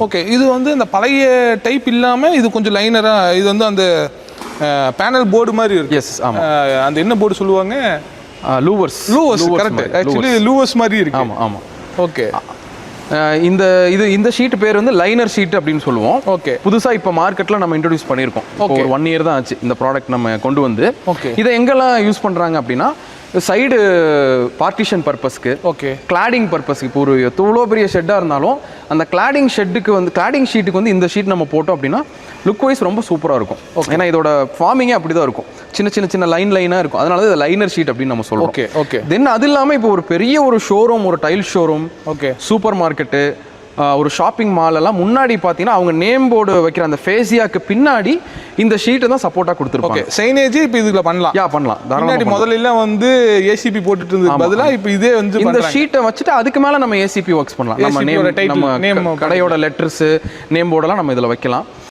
Okay, இது வந்து இந்த பழைய டைப் இல்லாமல் இது கொஞ்சம் லைனராக, இது வந்து அந்த பேனல் போர்டு மாதிரி இருக்கு. எஸ், ஆமாம். அந்த என்ன போர்டு சொல்லுவாங்க? லூவர்ஸ். கரெக்ட். ஆக்சுவலி லூவர்ஸ் மாதிரி இருக்கு. ஆமாம் ஆமாம். ஓகே. இந்த ஷீட் பேர் வந்து லைனர் ஷீட் அப்படின்னு சொல்லுவோம். ஓகே. புதுசாக இப்போ மார்க்கெட்டில் நம்ம இன்ட்ரடியூஸ் பண்ணியிருக்கோம். ஒரு 1 year தான் ஆச்சு இந்த ப்ராடக்ட் நம்ம கொண்டு வந்து. ஓகே. இதை எங்கெல்லாம் யூஸ் பண்ணுறாங்க அப்படின்னா, சைடு பார்ட்டிஷன் பர்பஸ்க்கு, ஓகே, கிளாடிங் பர்பஸ்க்கு. இப்போ ஒரு எவ்வளோ பெரிய ஷெட்டாக இருந்தாலும் அந்த கிளாடிங் ஷெட்டுக்கு வந்து, கிளாடிங் ஷீட்டுக்கு வந்து இந்த ஷீட் நம்ம போட்டோம் அப்படின்னா லுக் வைஸ் ரொம்ப சூப்பராக இருக்கும். ஏன்னா இதோட ஃபார்மிங்கே அப்படி தான் இருக்கும், சின்ன லைனாக இருக்கும். அதனால இது லைனர் ஷீட் அப்படின்னு நம்ம சொல்கிறோம். Okay okay. தென் அது இல்லாமல் இப்போ ஒரு பெரிய ஒரு ஷோரூம், ஒரு tail showroom, okay, super market, ஒரு ஷாப்பிங் மால் எல்லாம் முன்னாடி பார்த்தீங்கன்னா அவங்க நேம் போர்டு வைக்கிற அந்த ஃபேசியாக்கு பின்னாடி இந்த ஷீட்டை தான் சப்போர்ட்டாக கொடுத்துருப்பாங்க. ஓகே, சைனேஜ் இப்போ இதுல பண்ணலாம். பண்ணலாம். முன்னாடி முதல்ல வந்து ஏசிபி போட்டுட்டு இருந்தது பதிலாக இப்போ இதே வந்து இந்த ஷீட்டை வச்சுட்டு அதுக்கு மேலே நம்ம ஏசிபி ஒர்க்ஸ் பண்ணலாம். நம்ம கடையோட லெட்டர்ஸ், நேம் போர்டெல்லாம் நம்ம இதில் வைக்கலாம்.